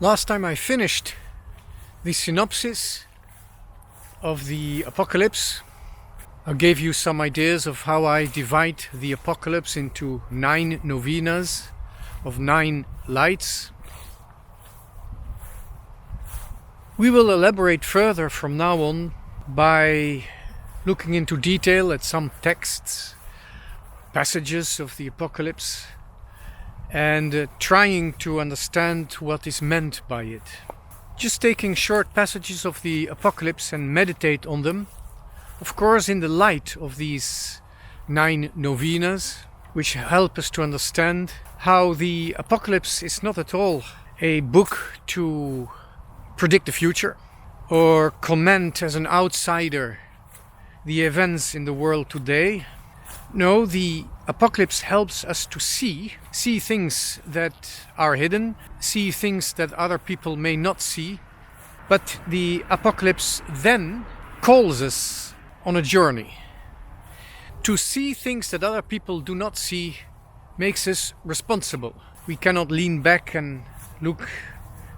Last time I finished the synopsis of the Apocalypse. I gave you some ideas of how I divide the Apocalypse into 9 novenas of 9 lights. We will elaborate further from now on by looking into detail at some texts, passages of the Apocalypse, and trying to understand what is meant by it. Just taking short passages of the Apocalypse and meditate on them, of course in the light of these 9 novenas, which help us to understand how the Apocalypse is not at all a book to predict the future or comment as an outsider the events in the world today. No, the Apocalypse helps us to see things that are hidden, see things that other people may not see. But the Apocalypse then calls us on a journey. To see things that other people do not see makes us responsible. We cannot lean back and look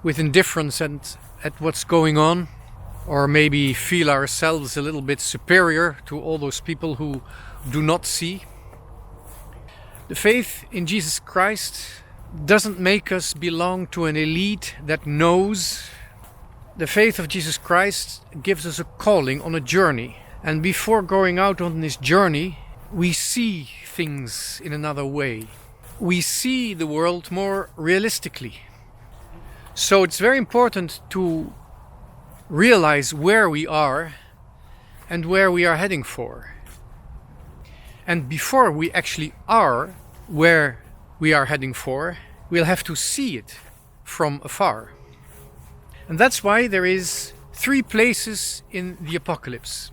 with indifference at what's going on, or maybe feel ourselves a little bit superior to all those people who do not see. The faith in Jesus Christ doesn't make us belong to an elite that knows. The faith of Jesus Christ gives us a calling on a journey. And before going out on this journey, we see things in another way. We see the world more realistically. So it's very important to realize where we are and where we are heading for. And before we actually are where we are heading for, we'll have to see it from afar. And that's why there is 3 places in the Apocalypse.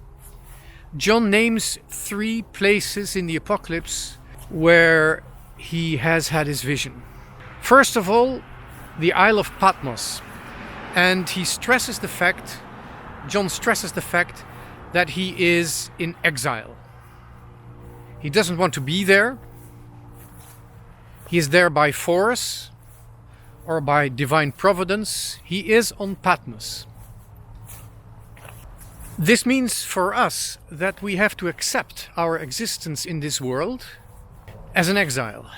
John names 3 places in the Apocalypse where he has had his vision. First of all, the Isle of Patmos. And John stresses the fact that he is in exile. He doesn't want to be there. He is there by force or by divine providence. He is on Patmos. This means for us that we have to accept our existence in this world as an exile.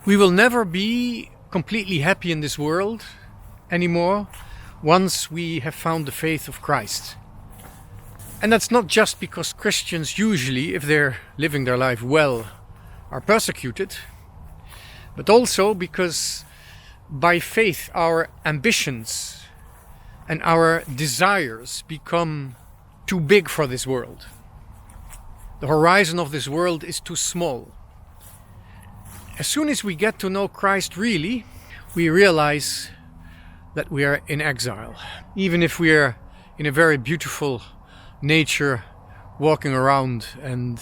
We will never be completely happy in this world anymore once we have found the faith of Christ. And that's not just because Christians usually, if they're living their life well, are persecuted, but also because by faith our ambitions and our desires become too big for this world. The horizon of this world is too small. As soon as we get to know Christ really, we realize that we are in exile. Even if we are in a very beautiful nature, walking around and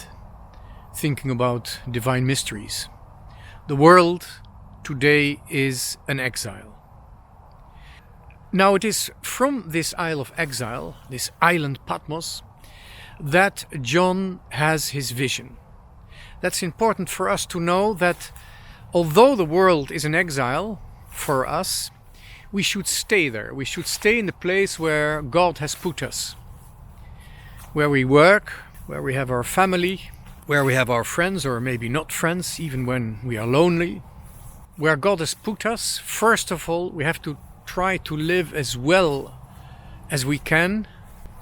thinking about divine mysteries. The world today is an exile. Now it is from this Isle of Exile, this island Patmos, that John has his vision. That's important for us to know that although the world is an exile for us, we should stay there. We should stay in the place where God has put us. Where we work, where we have our family, where we have our friends or maybe not friends, even when we are lonely. Where God has put us, first of all, we have to try to live as well as we can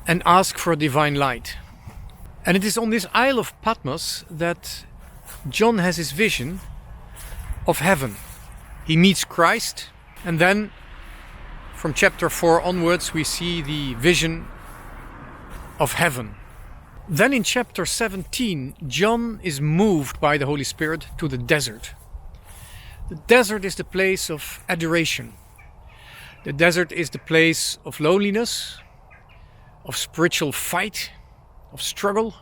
and ask for divine light. And it is on this Isle of Patmos that John has his vision of heaven. He meets Christ, and then from chapter 4 onwards we see the vision of heaven. Then in chapter 17, John is moved by the Holy Spirit to the desert. The desert is the place of adoration. The desert is the place of loneliness, of spiritual fight, of struggle,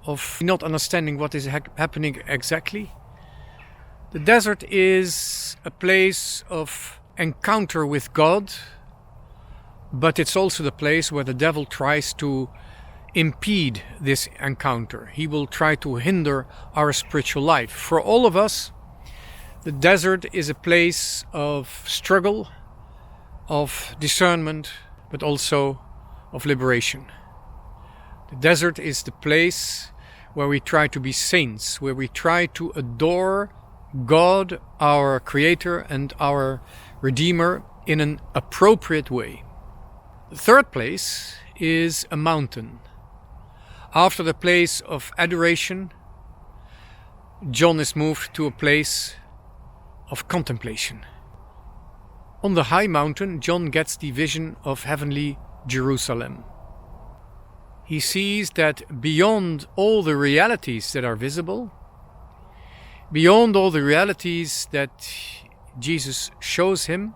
of not understanding what is happening exactly. The desert is a place of encounter with God, but it's also the place where the devil tries to impede this encounter. He will try to hinder our spiritual life. For all of us, the desert is a place of struggle, of discernment, but also of liberation. The desert is the place where we try to be saints, where we try to adore God, our Creator and our Redeemer, in an appropriate way. The third place is a mountain. After the place of adoration, John is moved to a place of contemplation. On the high mountain, John gets the vision of heavenly Jerusalem. He sees that beyond all the realities that are visible, beyond all the realities that Jesus shows him,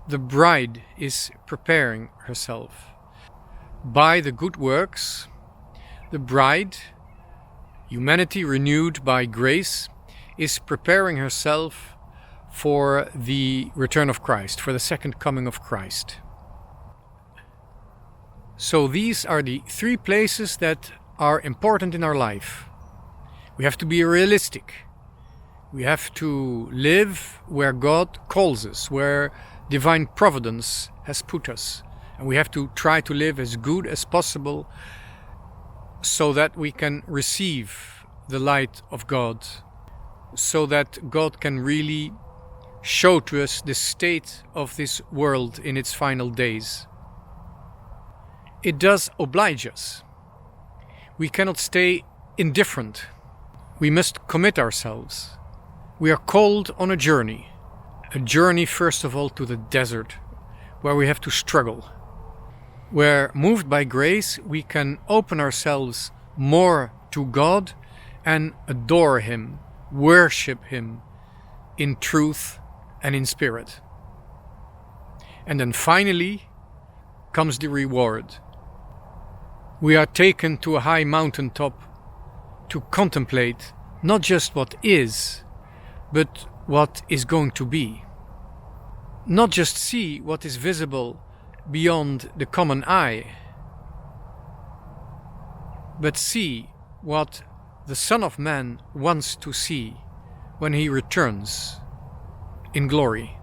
the bride is preparing herself. By the good works, the bride, humanity renewed by grace, is preparing herself for the return of Christ, for the second coming of Christ. So these are the three places that are important in our life. We have to be realistic. We have to live where God calls us, where divine providence has put us. And we have to try to live as good as possible so that we can receive the light of God, so that God can really show to us the state of this world in its final days. It does oblige us. We cannot stay indifferent. We must commit ourselves. We are called on a journey first of all to the desert, where we have to struggle, where moved by grace we can open ourselves more to God and adore Him, worship Him in truth and in spirit. And then finally comes the reward. We are taken to a high mountaintop to contemplate not just what is, but what is going to be. Not just see what is visible beyond the common eye, but see what the Son of Man wants to see when He returns in glory.